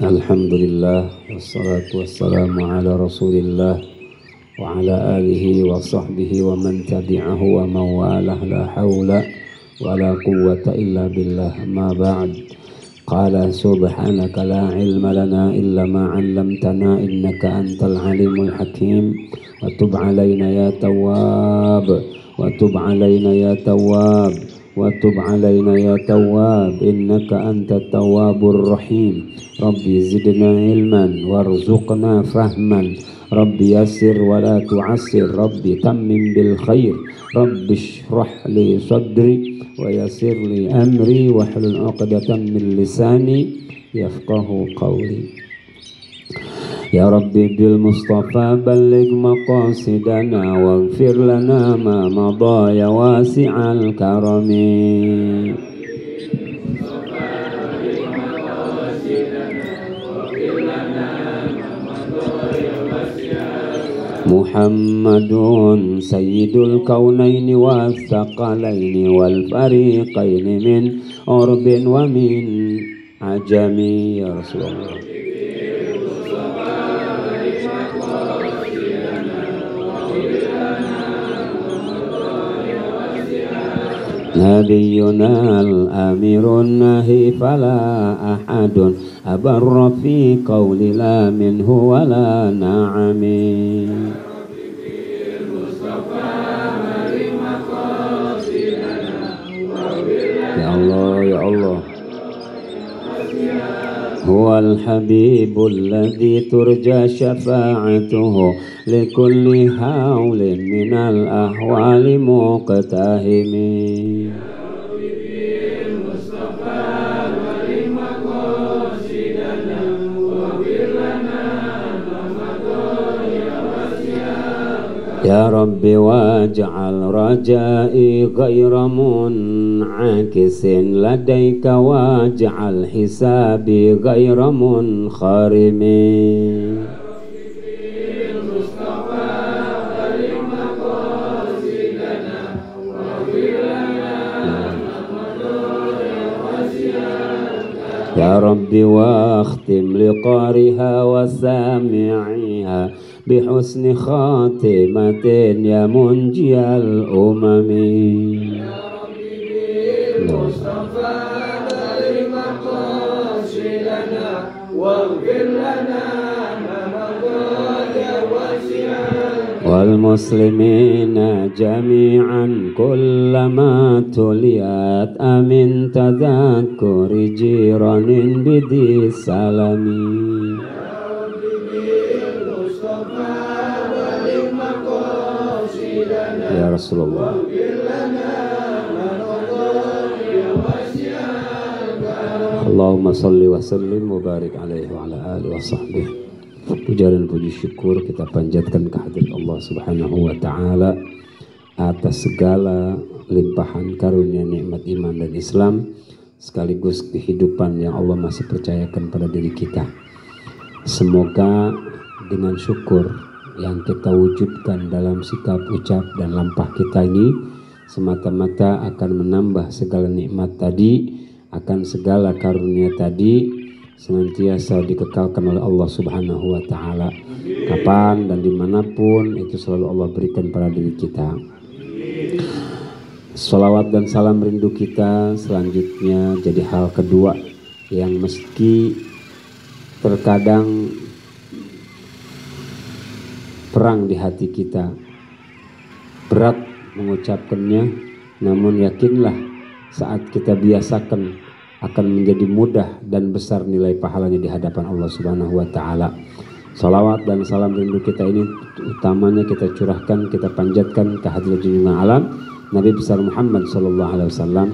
Alhamdulillah wassalatu wassalamu ala Rasulillah wa ala alihi wa sahbihi wa man tabi'ahu wa mawalah la hawla wa la quwwata illa billah ma ba'd. Qala subhanaka la ilma lana illa ma 'allamtana innaka antal alimul hakim wa tub 'alaina ya tawwab wa tub 'alaina ya tawwab وتب علينا يا تواب إنك أنت التواب الرحيم ربي زدنا علما وارزقنا فهما ربي يسر ولا تعسر ربي تمم بالخير ربي اشرح لي صدري ويسر لي أمري واحلل عقدة من لساني يفقه قولي يا ربي بالمصطفى بلغ مقاصدنا واغفر لنا ما مضى يا واسع الكرم محمد سيد الكونين والثقلين والفريقين من عرب ومن عجم يا رسول الله نبينا الأمير النهي فلا أحد أبر في قول لا منه ولا نعم يا الله يا الله هو الحبيب الذي ترجى شفاعته لكل حول من الأحوال مقتهم يا رب واجعل رجائي غير منعكس لديك واجعل حسابي غير منخرم يا رب واختم لقارها وسامعها بحسن خاتمة يا منجي الأمم يا رب بالمصطفى بلغ مقاصدنا واغفر لنا ما مضى يا واسع والمسلمين جميعا كلما تليت أمن تذكر جيران بذي السلام يا رسول الله اللهم صل وسلم وbarik alaihi wa ala alihi wa sahbihi. Puja dan puji syukur kita panjatkan kehadirat Allah Subhanahu wa taala atas segala limpahan karunia nikmat iman dan Islam sekaligus kehidupan yang Allah masih percayakan pada diri kita. Semoga dengan syukur yang kita wujudkan dalam sikap, ucap, dan lampah kita ini semata-mata akan menambah segala nikmat tadi, akan segala karunia tadi senantiasa dikekalkan oleh Allah Subhanahu wa ta'ala kapan dan dimanapun itu selalu Allah berikan pada diri kita. Sholawat dan salam rindu kita selanjutnya jadi hal kedua yang meski terkadang perang di hati kita, berat mengucapkannya, namun yakinlah saat kita biasakan akan menjadi mudah dan besar nilai pahalanya di hadapan Allah Subhanahu wa taala. Salawat dan salam rindu kita ini utamanya kita curahkan, kita panjatkan ke hadirat junjungan alam Nabi besar Muhammad sallallahu alaihi wasallam,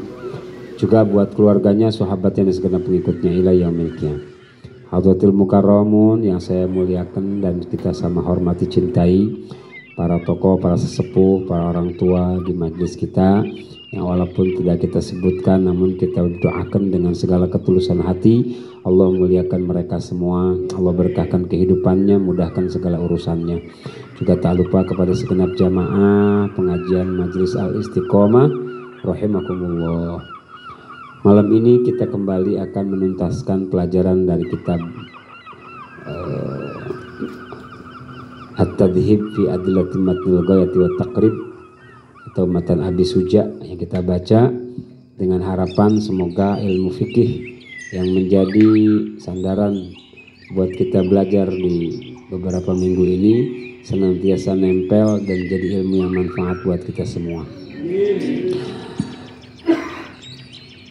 juga buat keluarganya, sahabatnya dan segenap pengikutnya ila yaumil qiyamah. Hadratil mukarramun yang saya muliakan dan kita sama hormati cintai, para tokoh, para sesepuh, para orang tua di majelis kita yang walaupun tidak kita sebutkan namun kita doakan dengan segala ketulusan hati Allah muliakan mereka semua, Allah berkahkan kehidupannya, mudahkan segala urusannya. Juga tak lupa kepada segenap jamaah pengajian Majelis Al-Istiqomah rahimakumullah. Malam ini kita kembali akan menuntaskan pelajaran dari kitab At-Tadhib fi Adillati Matnil Ghayati wa Taqrib atau Matan Abi Suja yang kita baca, dengan harapan semoga ilmu fikih yang menjadi sandaran buat kita belajar di beberapa minggu ini senantiasa nempel dan jadi ilmu yang manfaat buat kita semua.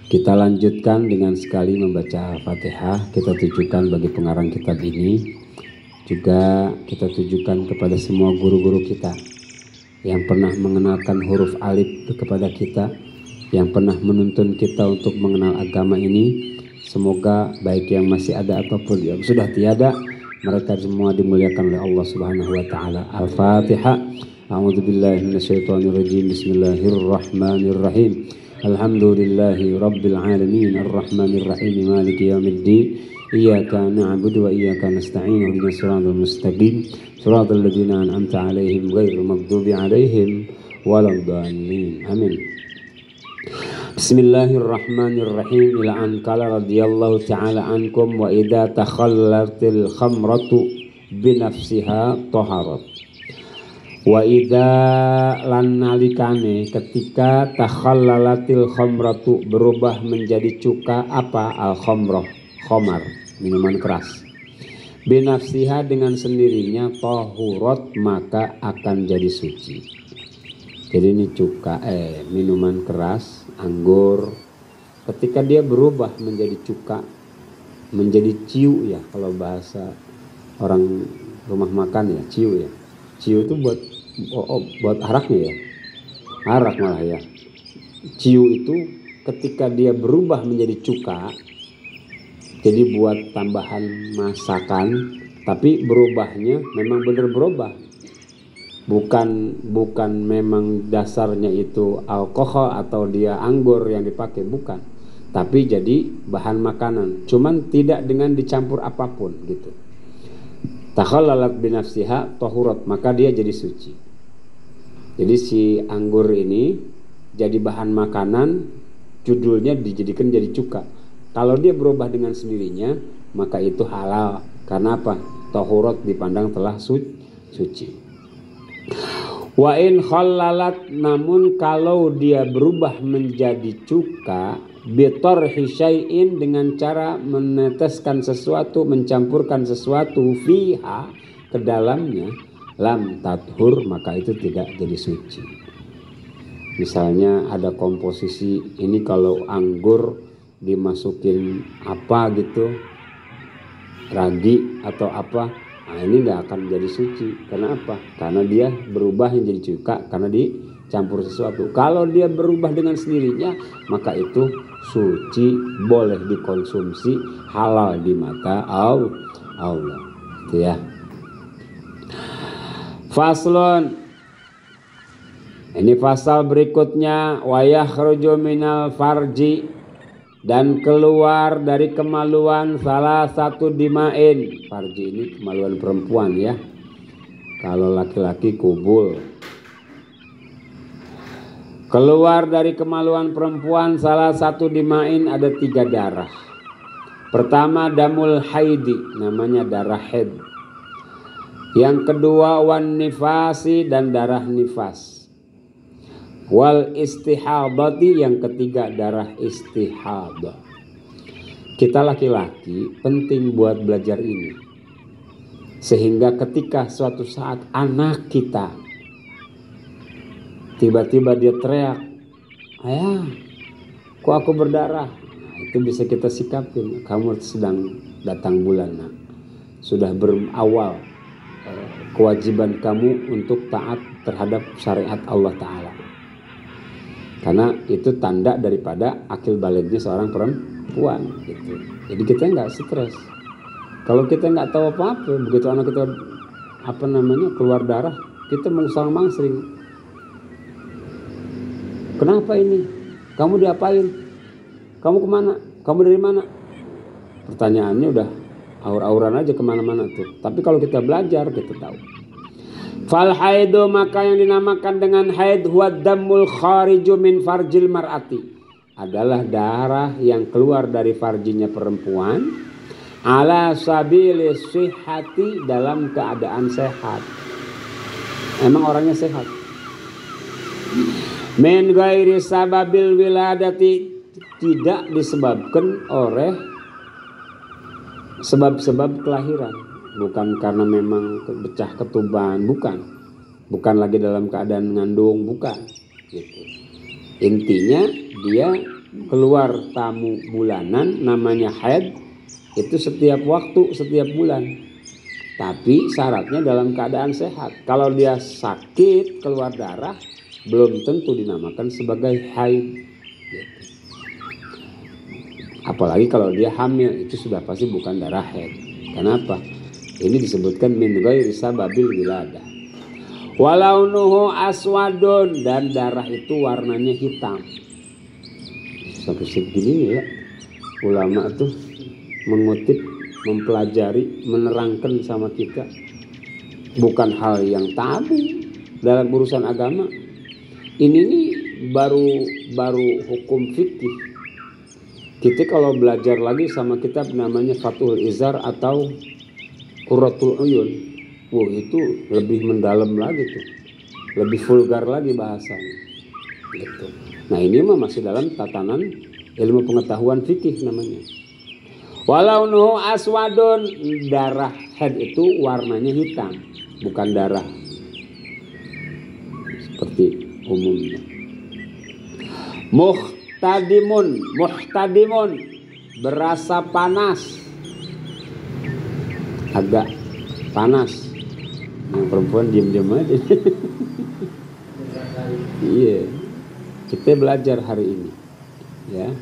Kita lanjutkan dengan sekali membaca Al-Fatihah. Kita tujukan bagi pengarang kitab ini, juga kita tujukan kepada semua guru-guru kita yang pernah mengenalkan huruf alif kepada kita, yang pernah menuntun kita untuk mengenal agama ini. Semoga baik yang masih ada ataupun yang sudah tiada, mereka semua dimuliakan oleh Allah Subhanahu wa taala. Al-Fatihah. A'udzubillahi minasyaitonirrajim. Bismillahirrahmanirrahim. Alhamdulillahi rabbil alamin arrahmanirrahim maliki yaumiddin. Iyyaka na'budu wa iyyaka nasta'in. Ihdinas siratal mustaqim. Siratal ladzina an'amta 'alaihim ghairil maghdubi 'alaihim waladdallin. Amin. Bismillahirrahmanirrahim. Ila an qala radhiyallahu ta'ala ankum wa idza takhallatil khamratu binafsiha taharat. Wa idza lan nalikane ketika takhallalatil khamratu berubah menjadi cuka apa? Al khamrah, khamar, minuman keras. Binafsiha dengan sendirinya tahurat maka akan jadi suci. Jadi ini cuka minuman keras, anggur, ketika dia berubah menjadi cuka, menjadi ciu ya, kalau bahasa orang rumah makan ya, ciu ya. Ciu itu buat araknya ya, arak malah ya. Ciu itu ketika dia berubah menjadi cuka, jadi buat tambahan masakan, tapi berubahnya memang benar berubah. Bukan memang dasarnya itu alkohol atau dia anggur yang dipakai, bukan. Tapi jadi bahan makanan, cuman tidak dengan dicampur apapun gitu. Takhallalat binafsiha tahurat, maka dia jadi suci. Jadi si anggur ini jadi bahan makanan, judulnya dijadikan jadi cuka. Kalau dia berubah dengan sendirinya, maka itu halal. Karena apa? Tahurat dipandang telah suci. Wa in khallalat, namun kalau dia berubah menjadi cuka bitarhi syai'in, dengan cara meneteskan sesuatu, mencampurkan sesuatu fiha ke dalamnya, lam tathur, maka itu tidak jadi suci. Misalnya ada komposisi ini, kalau anggur dimasukin apa gitu, ragi atau apa, nah ini nggak akan jadi suci. Karena apa? Karena dia berubah menjadi cuka karena dicampur sesuatu. Kalau dia berubah dengan sendirinya, maka itu suci, boleh dikonsumsi, halal di mata Allah. Itu ya. Faslun. Ini pasal berikutnya, wa yakhruju minal farji, dan keluar dari kemaluan salah satu dimain. Farji ini kemaluan perempuan ya. Kalau laki-laki kubul. Keluar dari kemaluan perempuan salah satu dimain, ada 3 darah. Pertama damul haidi, namanya darah haid. Yang kedua wan nifasi, dan darah nifas. Wal istihadati, yang ketiga darah istihadah. Kita laki-laki penting buat belajar ini, sehingga ketika suatu saat anak kita tiba-tiba dia teriak, ayah kok aku berdarah, nah, itu bisa kita sikapin, kamu sedang datang bulan nak, sudah berawal kewajiban kamu untuk taat terhadap syariat Allah Ta'ala. Karena itu tanda daripada akil balignya seorang perempuan gitu. Jadi kita nggak stres. Kalau kita nggak tahu apa-apa, begitu anak kita keluar darah, kita mengsang-mangsring. Kenapa ini? Kamu diapain? Kamu kemana? Kamu dari mana? Pertanyaannya udah aur-auran aja kemana-mana tuh. Tapi kalau kita belajar, kita tahu. Fal haidu, maka yang dinamakan dengan haid, huwa damul khariju min farjil mar'ati, adalah darah yang keluar dari farjinya perempuan, ala sabili sihhati, dalam keadaan sehat. emang orangnya sehat. Min ghairi sababil wiladati, tidak disebabkan oleh sebab-sebab kelahiran, bukan karena memang pecah ketuban, bukan lagi dalam keadaan mengandung, bukan gitu. Intinya dia keluar tamu bulanan namanya haid itu setiap waktu, setiap bulan, tapi syaratnya dalam keadaan sehat. Kalau dia sakit keluar darah belum tentu dinamakan sebagai haid gitu. Apalagi kalau dia hamil, itu sudah pasti bukan darah haid. Kenapa? Ini disebutkan min ghairi sababil wiladah. Walaunuhu aswadun, dan darah itu warnanya hitam. Sampai segini ya ulama tuh mengutip, mempelajari, menerangkan sama kita. Bukan hal yang tabu dalam urusan agama. Ini nih baru hukum fikih. Kita kalau belajar lagi sama kitab namanya Fathul Izar atau Qurratul Uyun, itu lebih mendalam lagi tuh, lebih vulgar lagi bahasanya gitu. Nah ini mah masih dalam tatanan ilmu pengetahuan fikih namanya. Walau nuhu aswadun, darah haid itu warnanya hitam, bukan darah seperti umumnya. Muhtadimun, berasa panas, agak panas. Yang perempuan diam-diam aja. Iya, kita belajar hari ini ya.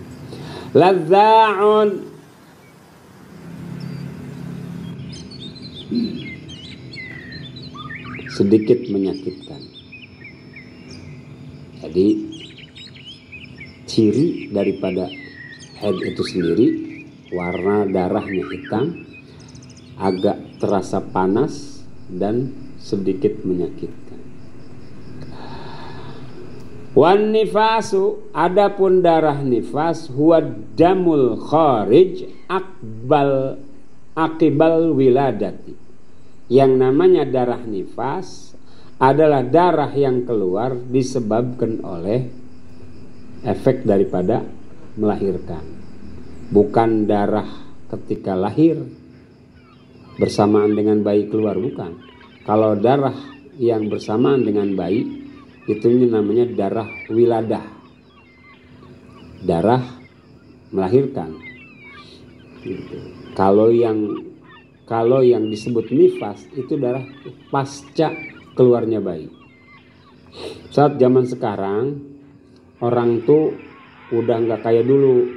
Ladza'un, sedikit menyakitkan. Jadi ciri daripada haid itu sendiri, warna darahnya hitam, agak terasa panas dan sedikit menyakitkan. Wan nifasu, adapun darah nifas, huwa damul kharij akibal wiladati. Yang namanya darah nifas adalah darah yang keluar disebabkan oleh efek daripada melahirkan, bukan darah ketika lahir bersamaan dengan bayi keluar, bukan. Kalau darah yang bersamaan dengan bayi itu namanya darah wiladah, darah melahirkan gitu. Kalau yang disebut nifas itu darah pasca keluarnya bayi. Saat zaman sekarang orang tuh udah nggak kayak dulu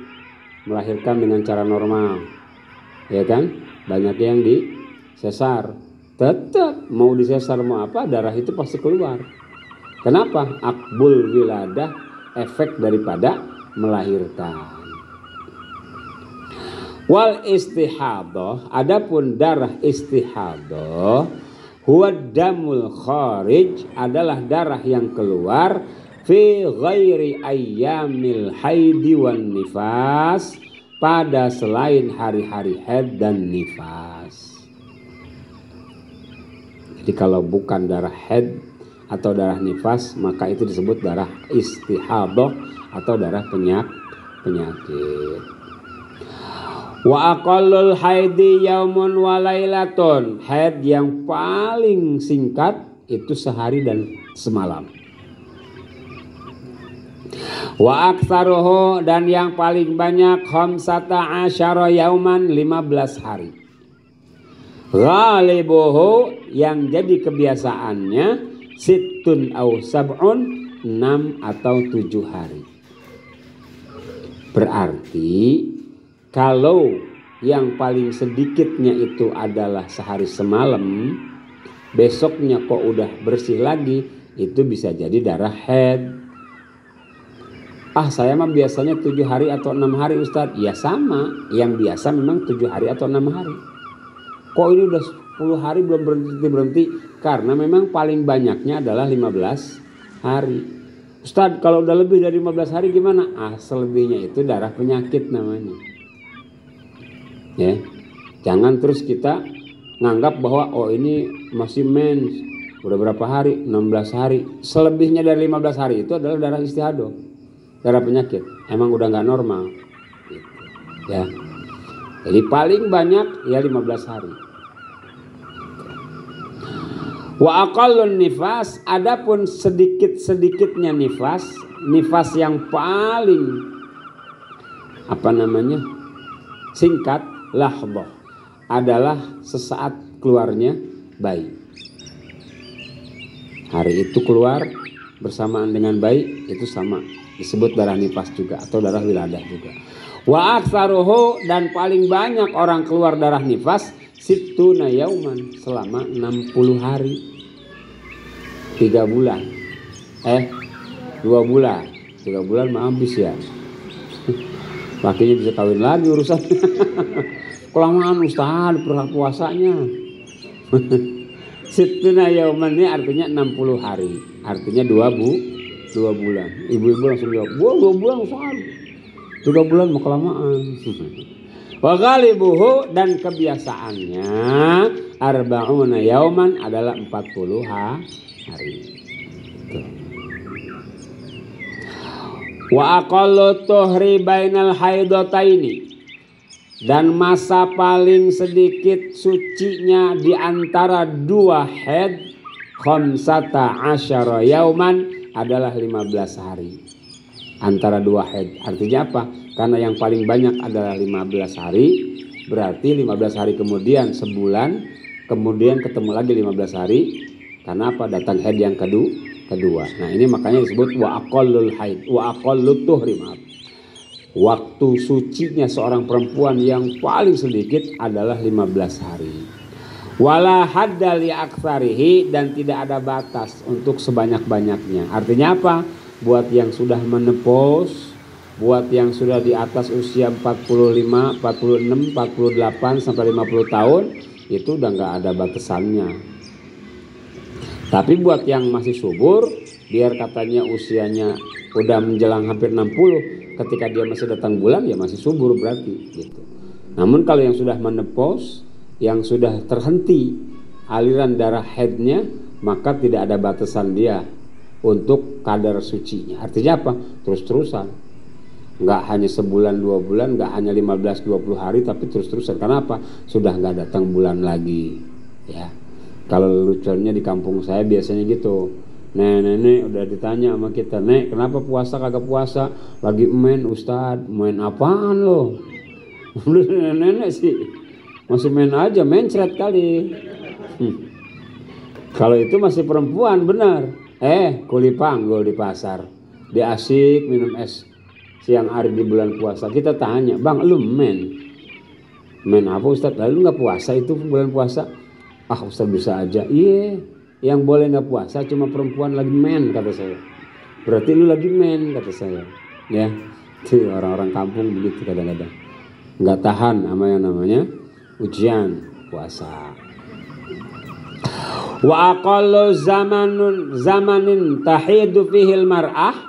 melahirkan dengan cara normal, ya kan? Banyak yang disesar. Tetap mau disesar mau apa, darah itu pasti keluar. Kenapa? Akbul wiladah, efek daripada melahirkan. Wal istihadah, adapun darah istihadah, huwa damul kharij, adalah darah yang keluar fi ghairi ayyamil haidi wan nifas, pada selain hari-hari haid dan nifas. Jadi kalau bukan darah haid atau darah nifas, maka itu disebut darah istihadah atau darah penyakit. Wa aqallul haidi yaumun wa lailatun, haid yang paling singkat itu sehari dan semalam. Wa aktsaruhu, dan yang paling banyak, khamsata asyara yauman, 15 hari. Ghalibuhu, yang jadi kebiasaannya, sittun au sab'un, 6 atau 7 hari. Berarti kalau yang paling sedikitnya itu adalah sehari semalam, besoknya kok udah bersih lagi, itu bisa jadi darah haid. Saya mah biasanya 7 hari atau 6 hari Ustadz. Ya sama, yang biasa memang 7 hari atau 6 hari. Kok ini udah 10 hari belum berhenti? Karena memang paling banyaknya adalah 15 hari. Ustadz, kalau udah lebih dari 15 hari gimana? Selebihnya itu darah penyakit namanya. Ya, jangan terus kita nganggap bahwa ini masih mens, Udah berapa hari? 16 hari. Selebihnya dari 15 hari itu adalah darah istihadah, darah penyakit. Emang udah nggak normal. Gitu. Ya. Jadi paling banyak ya 15 hari. Wa aqallun nifas, adapun sedikit-sedikitnya nifas yang paling singkat, lahbah, adalah sesaat keluarnya bayi. Hari itu keluar bersamaan dengan bayi, itu sama disebut darah nifas juga atau darah wiladah juga. Wa aktsaruhu, dan paling banyak orang keluar darah nifas sittuna yauman, selama 60 hari. 3 bulan. 2 bulan. 3 bulan mah habis ya. Lakinya bisa kawin lagi urusan. Kelamaan Ustaz puasanya. Sittuna yauman ini artinya 60 hari. Artinya 2 bulan. Ibu-ibu langsung jawab, 2 bulan Ustaz. 3 bulan mau kelamaan. Wa ghalibuhu, dan kebiasaannya arba'una yauman adalah 40 hari. Wa aqallu tuhri bainal haidataini, dan masa paling sedikit sucinya di antara 2 haid khamsata asyara yauman adalah 15 hari. Antara 2 haid. Artinya apa? Karena yang paling banyak adalah 15 hari, berarti 15 hari kemudian sebulan, kemudian ketemu lagi 15 hari. Karena apa? Datang haid yang kedua. Nah, ini makanya disebut wa aqallul haid, wa aqallut tuhri. Waktu sucinya seorang perempuan yang paling sedikit adalah 15 hari. Wala hadda li aktsarihi, dan tidak ada batas untuk sebanyak-banyaknya. Artinya apa? Buat yang sudah menepos, buat yang sudah di atas usia 45, 46, 48 sampai 50 tahun, itu udah nggak ada batasannya. Tapi buat yang masih subur, biar katanya usianya udah menjelang hampir 60, ketika dia masih datang bulan ya masih subur berarti gitu. Namun kalau yang sudah menepos, yang sudah terhenti aliran darah haidnya, maka tidak ada batasan dia untuk kadar sucinya. Artinya apa? Terus-terusan. Nggak hanya sebulan 2 bulan, nggak hanya 15-20 hari, tapi terus-terusan. Karena apa? Sudah nggak datang bulan lagi. Ya. Kalau lucunya di kampung saya biasanya gitu. Nenek udah ditanya sama kita, Nek kenapa puasa kagak puasa? Lagi main Ustad. Main apaan lo? Nenek sih masih main aja, mencret kali. Kalau itu masih perempuan benar. Kuli panggul di pasar, dia asik minum es siang hari di bulan puasa. Kita tanya, Bang lu main apa Ustaz? Lalu nggak puasa itu bulan puasa? Ustaz bisa aja. Iya, yang boleh nggak puasa cuma perempuan lagi main, kata saya. Berarti lu lagi main, kata saya. Ya, itu orang-orang kampung begitu kadang-kadang. Nggak tahan sama yang namanya ujian puasa. Wa aqallu zamanin tahidu fihil mar'ah,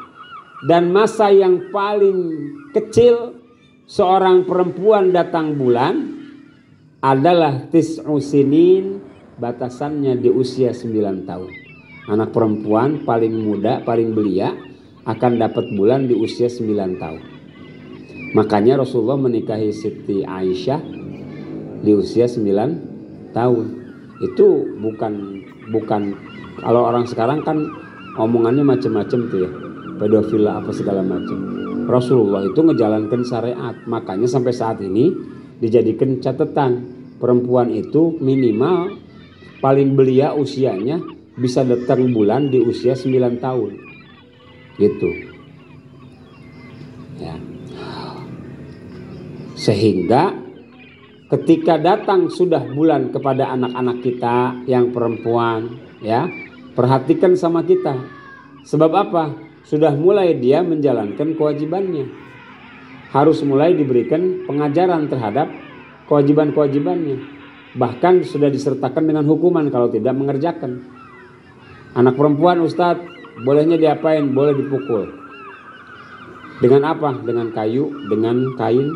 dan masa yang paling kecil seorang perempuan datang bulan adalah tis'u sinin, batasannya di usia 9 tahun. Anak perempuan paling muda, paling belia akan dapat bulan di usia 9 tahun. Makanya Rasulullah menikahi Siti Aisyah di usia 9 tahun. Itu bukan kalau orang sekarang kan omongannya macam-macam tuh ya, pedofila apa segala macam. Rasulullah itu ngejalankan syariat, makanya sampai saat ini dijadikan catatan perempuan itu minimal paling belia usianya bisa datang bulan di usia 9 tahun gitu ya. Sehingga ketika datang sudah bulan kepada anak-anak kita yang perempuan, ya, perhatikan sama kita. Sebab apa? Sudah mulai dia menjalankan kewajibannya. Harus mulai diberikan pengajaran terhadap kewajiban-kewajibannya. Bahkan sudah disertakan dengan hukuman kalau tidak mengerjakan. Anak perempuan, Ustadz, bolehnya diapain? Boleh dipukul. Dengan apa? Dengan kayu, dengan kain.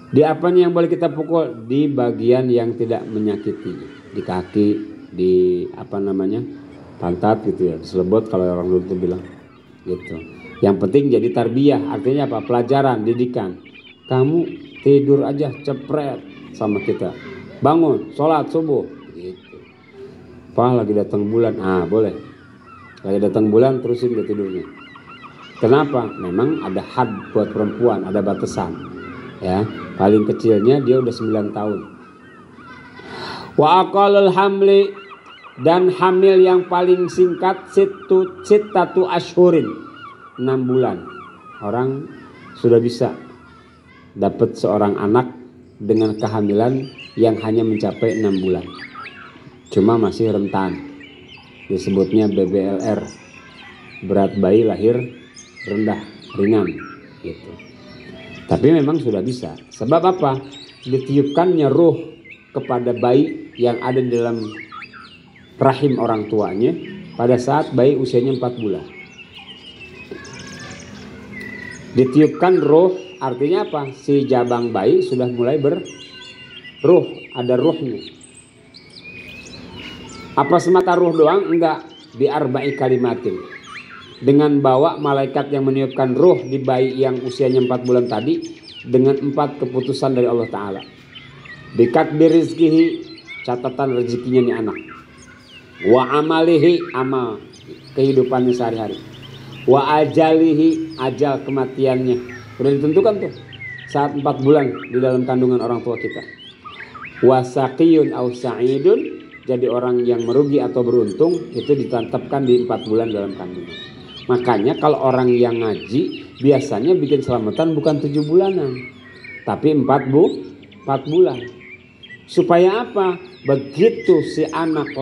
Di apanya yang boleh kita pukul? Di bagian yang tidak menyakiti, di kaki, di apa namanya pantat gitu ya, selebot kalau orang dulu tuh bilang gitu. Yang penting jadi tarbiyah, artinya apa? Pelajaran, didikan. Kamu tidur aja cepret sama kita, bangun sholat subuh gitu. Pak lagi datang bulan, boleh. Lagi datang bulan terusin dia tidurnya. Kenapa? Memang ada had buat perempuan, ada batasan. Ya, paling kecilnya dia udah 9 tahun. Wa aqallul hamli, dan hamil yang paling singkat sittatu ashhurin, 6 bulan. Orang sudah bisa dapat seorang anak dengan kehamilan yang hanya mencapai 6 bulan. Cuma masih rentan. Disebutnya BBLR. Berat bayi lahir rendah, ringan gitu. Tapi memang sudah bisa. Sebab apa? Ditiupkannya ruh kepada bayi yang ada di dalam rahim orang tuanya pada saat bayi usianya 4 bulan. Ditiupkan ruh artinya apa? Si jabang bayi sudah mulai berruh, ada ruhnya. Apa semata ruh doang? Enggak. Bi arba'i kalimatin. Dengan bawa malaikat yang meniupkan ruh di bayi yang usianya 4 bulan tadi dengan 4 keputusan dari Allah Ta'ala. Bikat birizkihi, catatan rezekinya nih anak. Wa amalihi, amal kehidupannya sehari-hari. Wa ajalihi, ajal kematiannya. Sudah ditentukan tuh saat 4 bulan di dalam kandungan orang tua kita. Wa saqiyun aw sa'idun, jadi orang yang merugi atau beruntung itu ditetapkan di 4 bulan dalam kandungan. Makanya kalau orang yang ngaji biasanya bikin selamatan bukan 7 bulanan, tapi 4 bulan. Supaya apa? Begitu si anak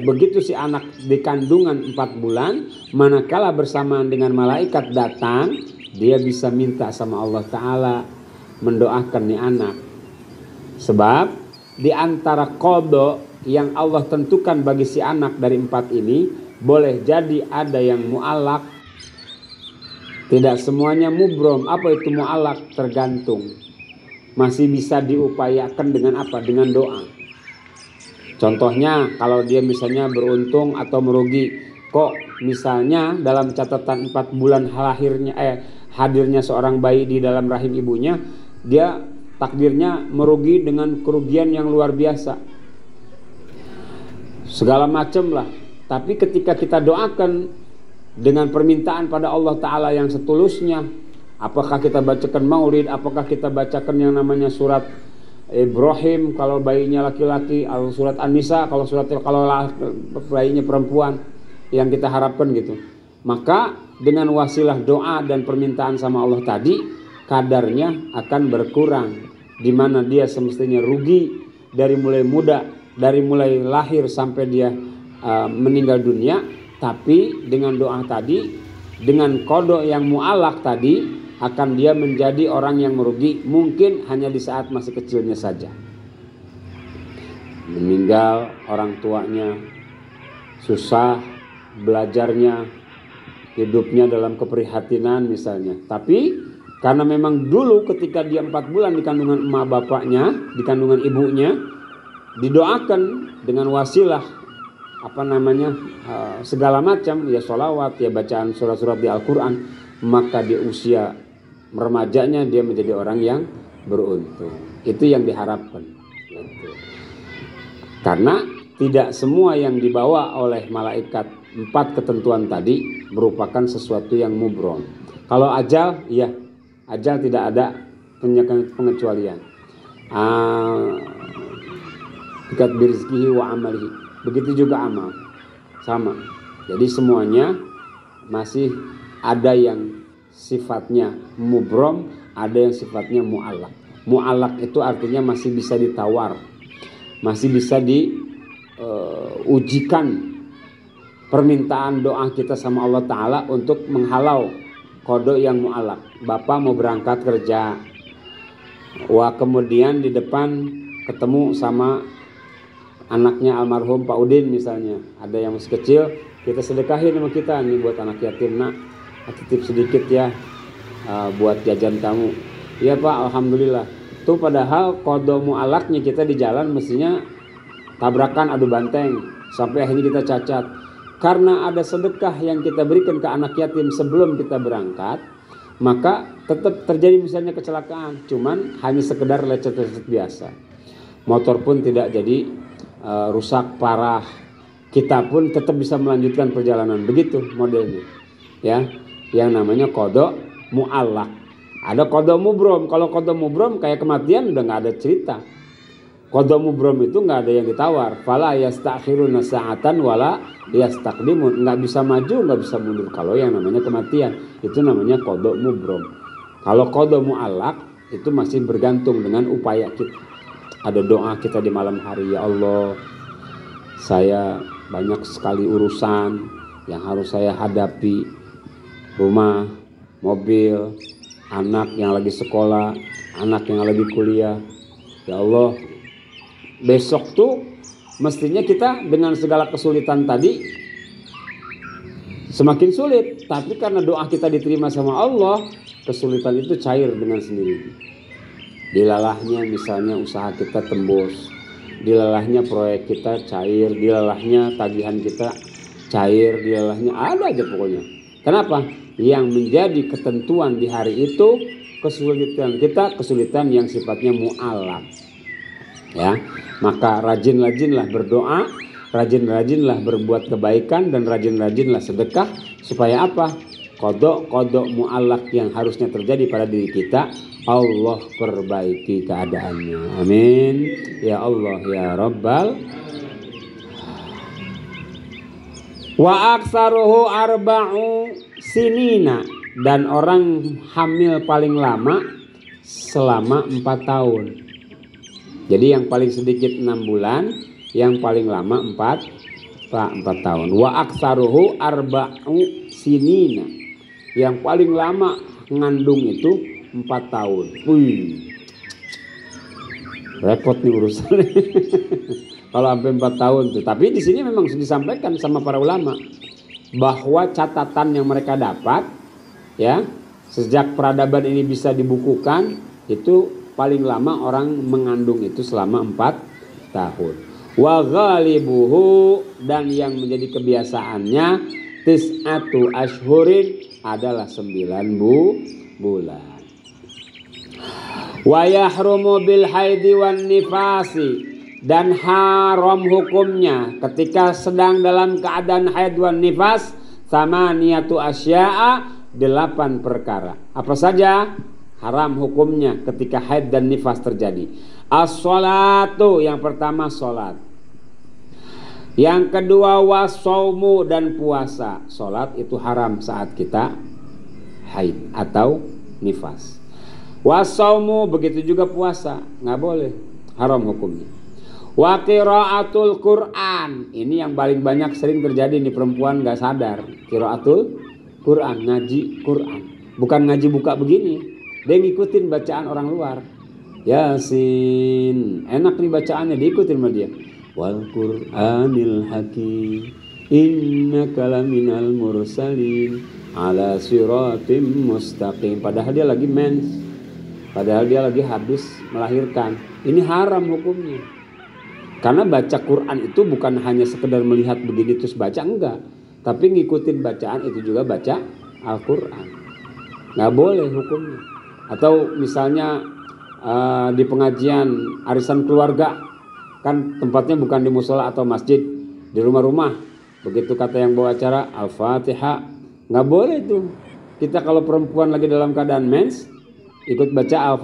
begitu si anak di kandungan 4 bulan, manakala bersamaan dengan malaikat datang, dia bisa minta sama Allah Ta'ala mendoakan nih anak. Sebab di antara qada yang Allah tentukan bagi si anak dari 4 ini, boleh jadi ada yang mu'allak, tidak semuanya mubrom. Apa itu mu'allak? Tergantung. Masih bisa diupayakan dengan apa? Dengan doa. Contohnya kalau dia misalnya beruntung atau merugi, kok misalnya dalam catatan 4 bulan hadirnya seorang bayi di dalam rahim ibunya, dia takdirnya merugi dengan kerugian yang luar biasa, segala macam lah. Tapi ketika kita doakan dengan permintaan pada Allah Ta'ala yang setulusnya, apakah kita bacakan maulid, apakah kita bacakan yang namanya surat Ibrahim kalau bayinya laki-laki, atau surat An-Nisa kalau bayinya perempuan, yang kita harapkan gitu. Maka dengan wasilah doa dan permintaan sama Allah tadi, kadarnya akan berkurang, di mana dia semestinya rugi dari mulai muda, dari mulai lahir sampai dia meninggal dunia. Tapi dengan doa tadi, dengan kodok yang mu'alak tadi, akan dia menjadi orang yang merugi mungkin hanya di saat masih kecilnya saja. Meninggal orang tuanya, susah belajarnya, hidupnya dalam keprihatinan misalnya. Tapi karena memang dulu ketika dia 4 bulan di kandungan emak bapaknya, di kandungan ibunya, didoakan dengan wasilah segala macam, ya sholawat, ya bacaan surat-surat di Al-Quran, maka di usia remajanya dia menjadi orang yang beruntung. Itu yang diharapkan. Karena tidak semua yang dibawa oleh malaikat 4 ketentuan tadi merupakan sesuatu yang mubrom. Kalau ajal, ya ajal tidak ada pengecualian. Bikat birizkihi wa amalihi. Begitu juga amal, sama. Jadi semuanya masih ada yang sifatnya mubrom, ada yang sifatnya mu'allak. Mu'allak itu artinya masih bisa ditawar, masih bisa diujikan permintaan doa kita sama Allah Ta'ala untuk menghalau kodok yang mu'allak. Bapak mau berangkat kerja, kemudian di depan ketemu sama anaknya almarhum Pak Udin misalnya, ada yang masih kecil, kita sedekahin sama kita nih buat anak yatim, nak titip sedikit ya buat jajan kamu. Iya Pak, alhamdulillah. Itu padahal qada mu'alaknya kita di jalan mestinya tabrakan adu banteng sampai akhirnya kita cacat. Karena ada sedekah yang kita berikan ke anak yatim sebelum kita berangkat, maka tetap terjadi misalnya kecelakaan, cuman hanya sekedar lecet-lecet biasa. Motor pun tidak jadi rusak parah, kita pun tetap bisa melanjutkan perjalanan. Begitu modelnya, ya. Yang namanya kodok mu'allak. Ada kodok mubrom. Kalau kodok mubrom kayak kematian udah nggak ada cerita. Kodok mubrom itu nggak ada yang ditawar. Fala yastakhiruna sa'atan wala yastaqdimun. Nggak bisa maju, nggak bisa mundur. Kalau yang namanya kematian itu namanya kodok mubrom. Kalau kodok mu'allak itu masih bergantung dengan upaya kita. Ada doa kita di malam hari, ya Allah, saya banyak sekali urusan yang harus saya hadapi, rumah, mobil, anak yang lagi sekolah, anak yang lagi kuliah. Ya Allah, besok tuh mestinya kita dengan segala kesulitan tadi semakin sulit, tapi karena doa kita diterima sama Allah, kesulitan itu cair dengan sendirinya. Dilalahnya misalnya usaha kita tembus, dilalahnya proyek kita cair, dilalahnya tagihan kita cair, dilalahnya ada aja pokoknya. Kenapa? Yang menjadi ketentuan di hari itu kesulitan kita, kesulitan yang sifatnya mu'allak. Ya, maka rajin-rajinlah berdoa, rajin-rajinlah berbuat kebaikan, dan rajin-rajinlah sedekah. Supaya apa? Kodok mu'allak yang harusnya terjadi pada diri kita, Allah perbaiki keadaannya. Amin. Ya Allah ya Rabbal. Wa aksaruhu arba'u sinina. Dan orang hamil paling lama selama 4 tahun. Jadi yang paling sedikit 6 bulan, yang paling lama 4 tahun. Wa aksaruhu arba'u sinina. Yang paling lama ngandung itu 4 tahun. Wih, repot nih urusannya. Kalau sampai 4 tahun tuh. Tapi di sini memang disampaikan sama para ulama bahwa catatan yang mereka dapat, ya, sejak peradaban ini bisa dibukukan, itu paling lama orang mengandung itu selama 4 tahun. Wa ghalibuhu, dan yang menjadi kebiasaannya tis'atu ashhurin, adalah 9 bulan. Wa yahrumu bil haidi wan nifasi, dan haram hukumnya ketika sedang dalam keadaan haid wan nifas sama niatu asya'a, 8 perkara. Apa saja haram hukumnya ketika haid dan nifas terjadi? As-sholatu, yang pertama sholat. Yang kedua was-shaumu, dan puasa. Sholat itu haram saat kita haid atau nifas. Was-shaumu, begitu juga puasa, nggak boleh, haram hukumnya. Wa qiraatul Quran, ini yang paling banyak sering terjadi nih, perempuan nggak sadar. Qiraatul Quran, ngaji Quran, bukan ngaji buka begini, dia ngikutin bacaan orang luar. Yasin, enak nih bacaannya, diikutin sama dia. Wal Qur'anil hakim innaka laminal mursalin ala siratim mustaqim. Padahal dia lagi mens, padahal dia lagi habis melahirkan. Ini haram hukumnya. Karena baca Quran itu bukan hanya sekedar melihat begini terus baca, enggak, tapi ngikutin bacaan itu juga baca Al-Quran. Nggak boleh hukumnya. Atau misalnya di pengajian arisan keluarga, kan tempatnya bukan di musola atau masjid, di rumah-rumah. Begitu kata yang bawa acara Al-Fatihah, nggak boleh tuh. Kita kalau perempuan lagi dalam keadaan mens ikut baca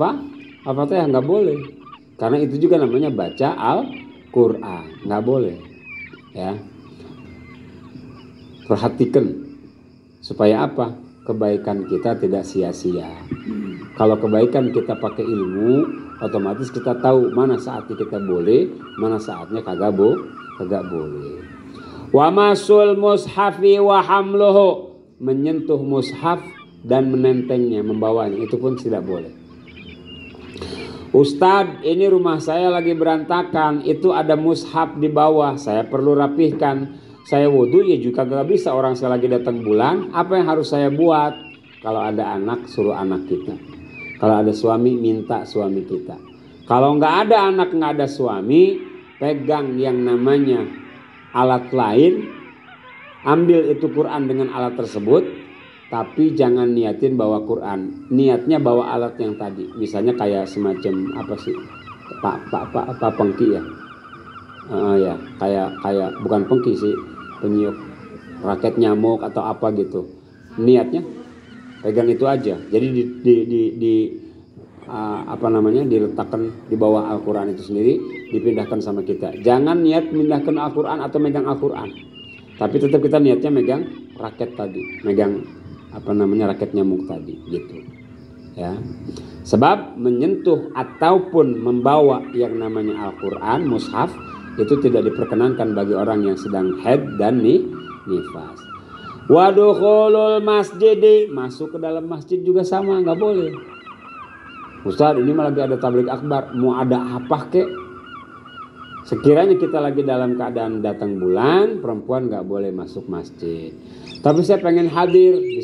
Al-Fatihah, nggak boleh. Karena itu juga namanya baca Al-Quran, nggak boleh. Ya, perhatikan supaya apa? Kebaikan kita tidak sia-sia. Kalau kebaikan kita pakai ilmu, otomatis kita tahu mana saatnya kita boleh, mana saatnya kagak boleh. Wa masul mushafi wa hamluhu, menyentuh mushaf dan menentengnya, membawanya, itu pun tidak boleh. Ustadz, ini rumah saya lagi berantakan, itu ada mushaf di bawah, saya perlu rapihkan. Saya wudhu ya juga gak bisa, orang saya lagi datang bulan, apa yang harus saya buat? Kalau ada anak, suruh anak kita. Kalau ada suami, minta suami kita. Kalau nggak ada anak, nggak ada suami, pegang yang namanya alat lain, ambil itu Quran dengan alat tersebut, tapi jangan niatin bawa Quran, niatnya bawa alat yang tadi. Misalnya kayak semacam apa sih, pak pengki ya, ya kayak bukan pengki sih, peniup raket nyamuk atau apa gitu. Niatnya pegang itu aja. Jadi diletakkan di bawah Al-Quran itu sendiri, dipindahkan sama kita. Jangan niat pindahkan Al-Quran atau megang Al-Quran, tapi tetap kita niatnya megang raket tadi, megang raket nyamuk tadi gitu ya. Sebab menyentuh ataupun membawa yang namanya Al-Quran, mushaf, itu tidak diperkenankan bagi orang yang sedang haid dan nifas. Wadukhulul masjid, masuk ke dalam masjid juga sama, nggak boleh. Ustaz, ini malah lagi ada tabligh akbar, mau ada apa kek? Sekiranya kita lagi dalam keadaan datang bulan, perempuan nggak boleh masuk masjid. Tapi saya pengen hadir di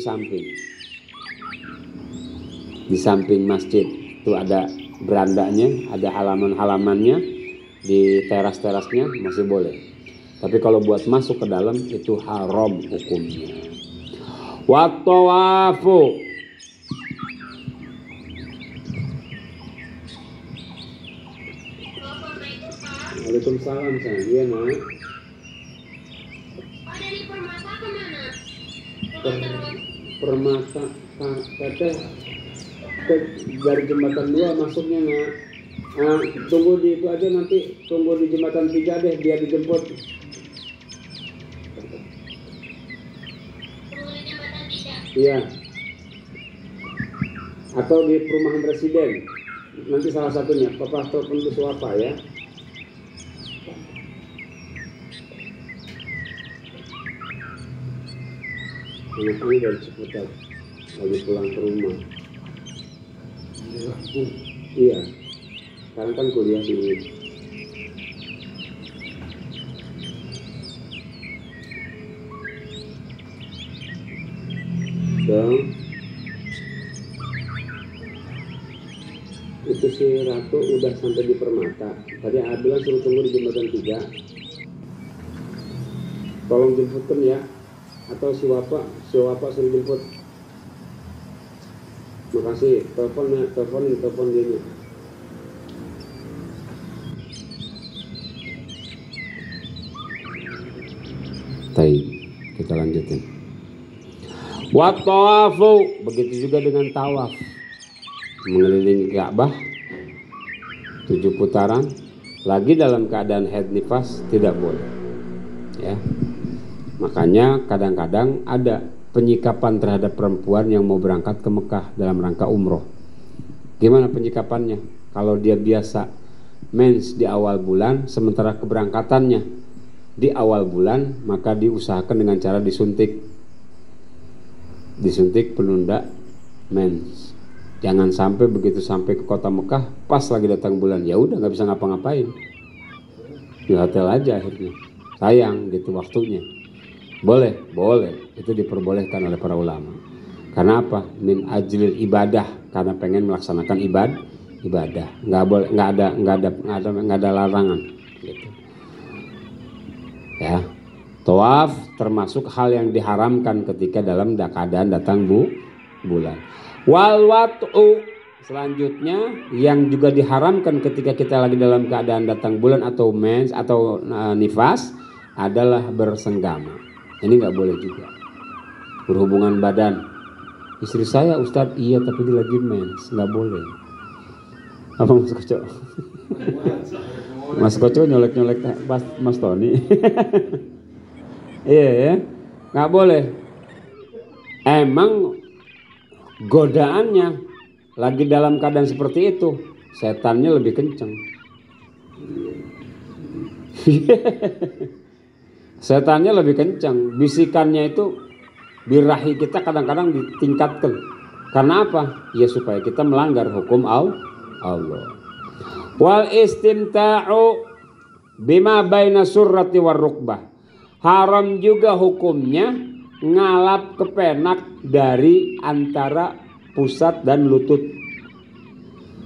samping masjid. Itu ada berandanya, ada halaman-halamannya, di teras-terasnya masih boleh. Tapi kalau buat masuk ke dalam itu haram hukumnya. Wa tawafu, Waalaikumsalam sayang. Iya nak. Dari Permata kemana? Permata teteh dari jembatan 2 masuknya nak. Tunggu di itu aja, nanti tunggu di jembatan 3 deh, biar dijemput. Tunggu di jembatan 3. Iya. Atau di perumahan residen. Nanti salah satunya. Papa telepon dulu siapa ya. Anak ini dari Ciputat lagi pulang ke rumah. Iya. Sekarang kan kuliah di itu si Ratu udah sampai di Permata. Tadi bilang suruh tunggu di jembatan 3. Tolong jemputkan ya. Atau si Wapa suruh jemput. Makasih. Telepon dia. Baik, kita lanjutin. Wa tawafu, begitu juga dengan tawaf, mengelilingi Ka'bah 7 putaran, lagi dalam keadaan haid nifas tidak boleh. Ya. Makanya kadang-kadang ada penyikapan terhadap perempuan yang mau berangkat ke Mekah dalam rangka umroh. Gimana penyikapannya? Kalau dia biasa mens di awal bulan, sementara keberangkatannya di awal bulan, maka diusahakan dengan cara disuntik penunda mens. Jangan sampai begitu sampai ke kota Mekah pas lagi datang bulan, ya udah nggak bisa ngapa-ngapain, di hotel aja akhirnya. Sayang gitu waktunya. Boleh, itu diperbolehkan oleh para ulama. Karena apa? Min ajlil ibadah, karena pengen melaksanakan ibadah. Nggak ada larangan. Gitu. Ya, tawaf termasuk hal yang diharamkan ketika dalam keadaan datang bulan. Wal wat'u, selanjutnya yang juga diharamkan ketika kita lagi dalam keadaan datang bulan atau mens atau nifas adalah bersenggama. Ini nggak boleh juga. Berhubungan badan. Istri saya Ustadz, iya tapi dia lagi mens, nggak boleh. Apa Mas Koco? Mas Koco nyolek-nyolek Mas Tony. Iya ya, nggak boleh. Emang godaannya lagi dalam keadaan seperti itu, setannya lebih kenceng. Setannya lebih kencang, bisikannya itu birahi kita kadang-kadang ditingkatkan. Karena apa? Ya supaya kita melanggar hukum Allah. Wal istimta'u bima baina surrati war rukbah. Haram juga hukumnya ngalap kepenak dari antara pusat dan lutut.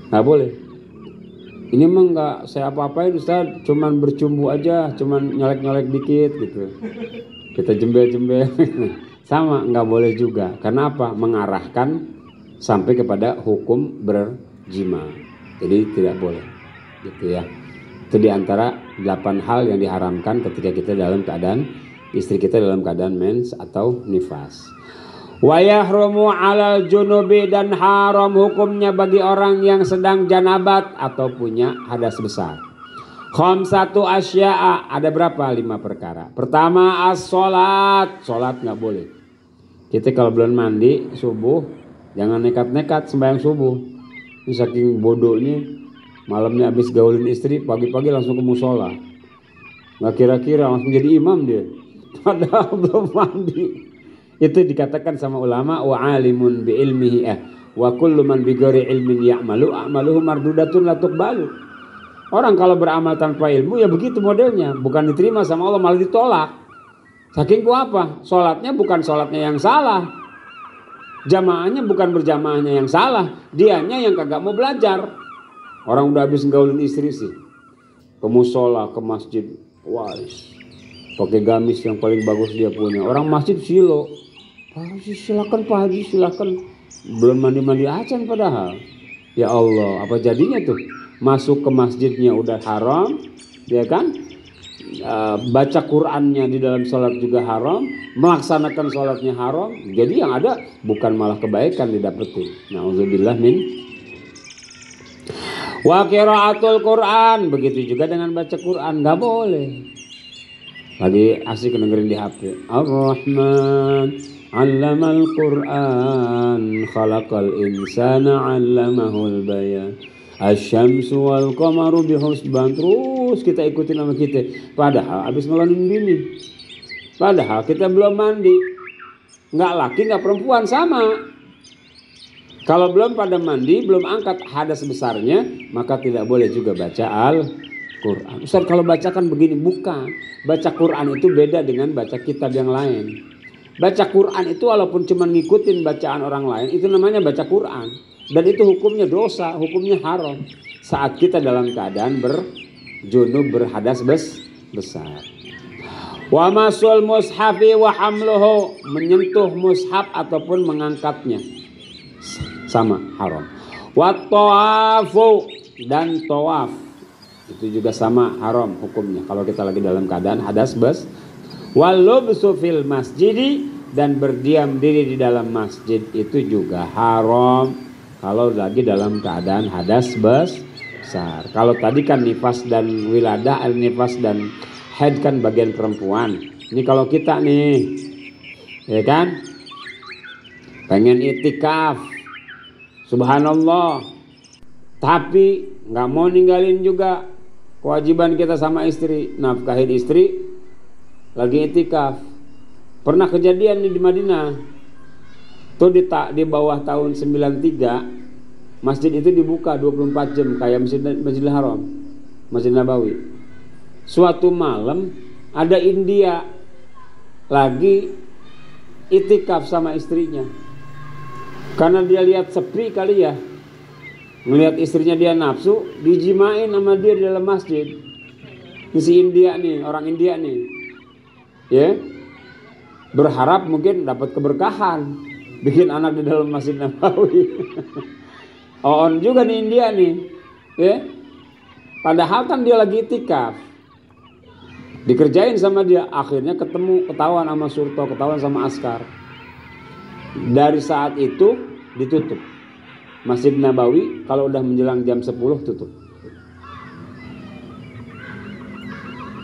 Nggak boleh. Ini mah nggak saya apa-apain Ustaz, cuman bercumbu aja, cuman nyolek-nyolek dikit gitu. Kita jembel-jembel. Sama, nggak boleh juga. Karena apa? Mengarahkan sampai kepada hukum berjima. Jadi tidak boleh. Gitu ya. Itu diantara 8 hal yang diharamkan ketika kita dalam keadaan, istri kita dalam keadaan mens atau nifas. Wa yahrumu 'alal junubi, dan haram hukumnya bagi orang yang sedang janabat atau punya hadas besar. Khamsatu asya'a, ada berapa? 5 perkara. Pertama as-sholat, sholat nggak boleh. Kita kalau belum mandi subuh, jangan nekat-nekat sembahyang subuh. Ini saking bodohnya, malamnya habis gaulin istri, pagi-pagi langsung ke musola. Nggak kira-kira langsung jadi imam dia, padahal belum mandi. Itu dikatakan sama ulama, wa alimun bi ilmihi wa kullu man bi ghairi ilmin ya'malu a'maluhu mardudatun la tuqbalu. Orang kalau beramal tanpa ilmu ya begitu modelnya, bukan diterima sama Allah, malah ditolak. Saking apa? Sholatnya bukan sholatnya yang salah, jamaahnya bukan berjamaahnya yang salah, dianya yang kagak mau belajar. Orang udah habis gaulin istri sih, ke musola, ke masjid, wah, pakai gamis yang paling bagus dia punya. Orang masjid silo, Pak Haji silakan, Pak Haji silakan, belum mandi-mandi acan padahal. Ya Allah, apa jadinya tuh? Masuk ke masjidnya udah haram, ya kan? Baca Qur'annya di dalam sholat juga haram, melaksanakan sholatnya haram. Jadi yang ada bukan malah kebaikan didapetin. Na'udzubillah min. Wa qiraatul Qur'an, begitu juga dengan baca Qur'an, nggak boleh. Lagi asik dengerin di HP. Ar-Rahman 'allamal Qur'an, khalaqal insana 'allamahul bayan. Asyamsu wal qamaru bihusban, terus kita ikutin nama kita. Padahal habis ngelonin bini. Padahal kita belum mandi. Nggak laki nggak perempuan sama. Kalau belum pada mandi, belum angkat hadas besarnya, maka tidak boleh juga baca Al-Quran. Ustaz kalau bacakan begini, bukan. Baca Quran itu beda dengan baca kitab yang lain. Baca Quran itu walaupun cuma ngikutin bacaan orang lain, itu namanya baca Quran. Dan itu hukumnya dosa, hukumnya haram. Saat kita dalam keadaan berjunub, berhadas besar. Wa masul mushafi wa hamluhu, menyentuh mushaf ataupun mengangkatnya, sama haram. Wa tawafu, dan tawaf, itu juga sama haram hukumnya kalau kita lagi dalam keadaan hadas wal lubsu fil masjidi, dan berdiam diri di dalam masjid itu juga haram kalau lagi dalam keadaan hadas besar. Kalau tadi kan nifas dan wiladah, nifas dan haid kan bagian perempuan. Ini kalau kita nih, ya kan, pengen itikaf, subhanallah, tapi nggak mau ninggalin juga kewajiban kita sama istri, nafkahin istri, lagi itikaf. Pernah kejadian nih di Madinah. Tuh di bawah tahun 93, masjid itu dibuka 24 jam kayak Masjidil Haram, Masjid Nabawi. Suatu malam ada India lagi itikaf sama istrinya. Karena dia lihat sepi kali ya, melihat istrinya dia nafsu, dijimain sama dia di dalam masjid. Ini si India nih, orang India nih, ya, berharap mungkin dapat keberkahan, bikin anak di dalam Masjid Nabawi. On juga nih India nih, ya. Padahal kan dia lagi itikaf, dikerjain sama dia, akhirnya ketahuan sama Surto, ketahuan sama Askar. Dari saat itu ditutup Masjid Nabawi. Kalau udah menjelang jam 10 tutup.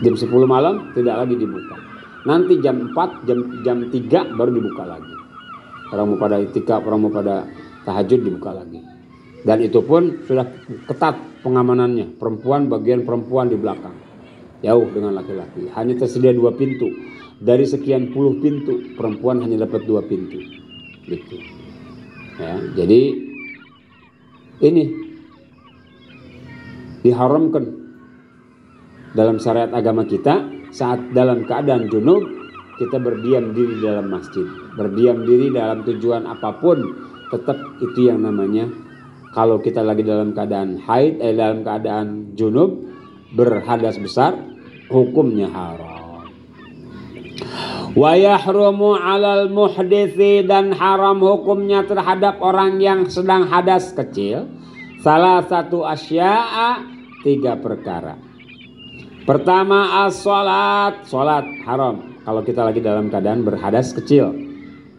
Jam 10 malam tidak lagi dibuka. Nanti jam 4, jam 3 baru dibuka lagi. Orang mau pada itikaf, orang mau pada tahajud dibuka lagi. Dan itu pun sudah ketat pengamanannya. Perempuan, bagian perempuan di belakang, jauh dengan laki-laki. Hanya tersedia 2 pintu. Dari sekian puluh pintu, perempuan hanya dapat 2 pintu. Gitu. Ya, jadi ini diharamkan dalam syariat agama kita. Saat dalam keadaan junub, kita berdiam diri di dalam masjid. Berdiam diri dalam tujuan apapun, tetap itu yang namanya kalau kita lagi dalam keadaan haid, dalam keadaan junub, berhadas besar, hukumnya haram. Wa yahrumu 'alal muhditsi, dan haram hukumnya terhadap orang yang sedang hadas kecil. Salah satu asya'a, 3 perkara. Pertama as-salat, salat haram kalau kita lagi dalam keadaan berhadas kecil.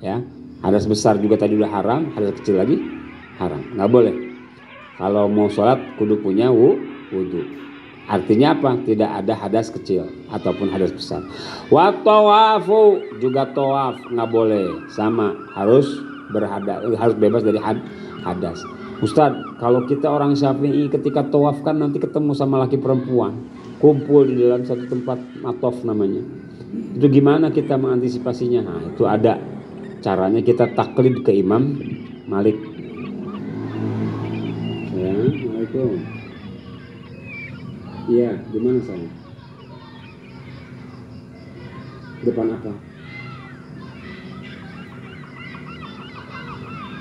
Ya, hadas besar juga tadi udah haram, hadas kecil lagi haram, nggak boleh. Kalau mau sholat kudu punya wudu. Artinya apa? Tidak ada hadas kecil ataupun hadas besar. Wa tawafu, juga tawaf nggak boleh, sama harus harus bebas dari hadas. Ustadz, kalau kita orang Syafi'i ketika tawaf kan nanti ketemu sama laki perempuan, kumpul di dalam satu tempat, matof namanya. Itu gimana kita mengantisipasinya? Nah, itu ada caranya, kita taklid ke Imam Malik. Assalamualaikum. Iya, di mana saya? Depan apa?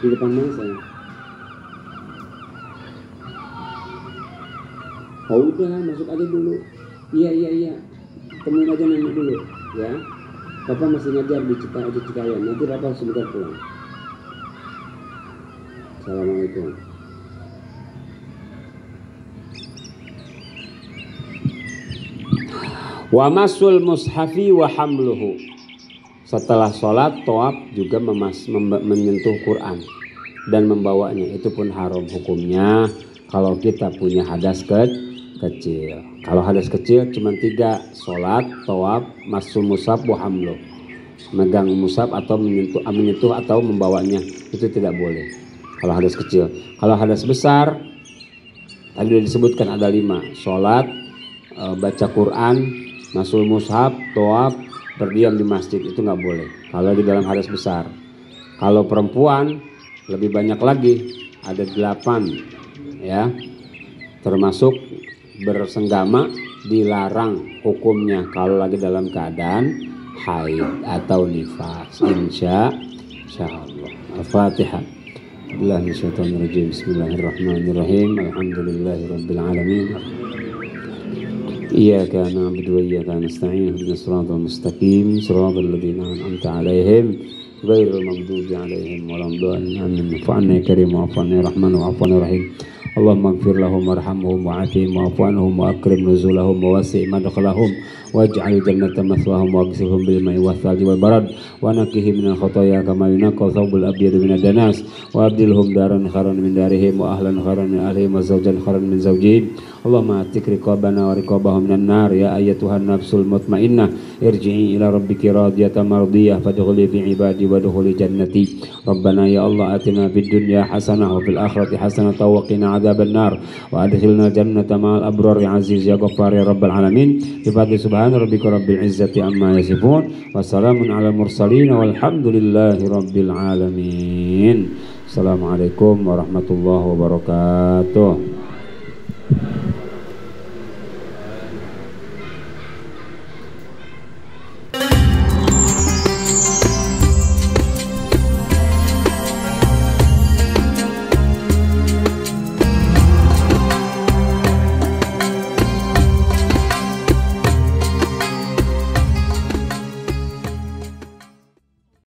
Di depan mana saya? Oh udah, masuk aja dulu. Iya. Temuin aja nenek dulu, ya. Bapak masih ngajar di Cikayan. Nanti Bapak sebentar pulang. Assalamualaikum. Wa masul mushafi wa hamluhu. Setelah sholat, tawaf juga menyentuh Quran dan membawanya. Itu pun haram hukumnya kalau kita punya hadas kecil. Kalau hadas kecil cuma 3, sholat, tawaf, masul mushaf wa hamluh. Megang mushaf atau menyentuh atau membawanya, itu tidak boleh kalau hadas kecil. Kalau hadas besar tadi sudah disebutkan ada 5, sholat, baca Quran, masul mushaf, tawaf, berdiam di masjid, itu nggak boleh kalau di dalam hadas besar. Kalau perempuan lebih banyak lagi, ada 8, ya, termasuk bersenggama dilarang hukumnya kalau lagi dalam keadaan haid atau nifas. Insya Allah. Al-Fatihah. Bismillahirrahmanirrahim. Alhamdulillahirabbil alamin. Iyyaka na'budu wa iyyaka nasta'in. Ihdinas siratal mustaqim. Siratal ladzina an'amta 'alaihim ghairil maghdubi 'alaihim waladdallin. Amin. Fa'anna karim wa fa'anna rahman wa fa'anna rahim. Allahumma ighfir lahum warhamhum wa'afihim wa'fu anhum wa akrim nuzulahum wa wasi' madkhalahum waj'al jannata mathwahum waghsilhum bil ma'i wath-thalji wal barad wa naqqihim minal khotoya kama yunqqa thawbul abyadu minad danas wa abdilhum daran khairan min darihim wa ahlan khairan min ahlihim wa zawjan khairan min zawjihim. Allahumma atik riqabana wa riqabahum minan nar. Ya ayyatuhan nafsul mutmainnah irji'i ila rabbiki radiyatan mardiyah fadkhuli fi ibadi wadkhuli jannati. Rabbana ya Allah atina fid dunya hasanah wa fil akhirati hasanah wa qina adzaban nar wa adkhilna jannata ma'al abrar ya aziz ya ghaffar ya rabbal alamin. Bi fadli subhana rabbika rabbil izzati amma yasifun wa salamun alal mursalin walhamdulillahi rabbil alamin. Assalamualaikum warahmatullahi wabarakatuh.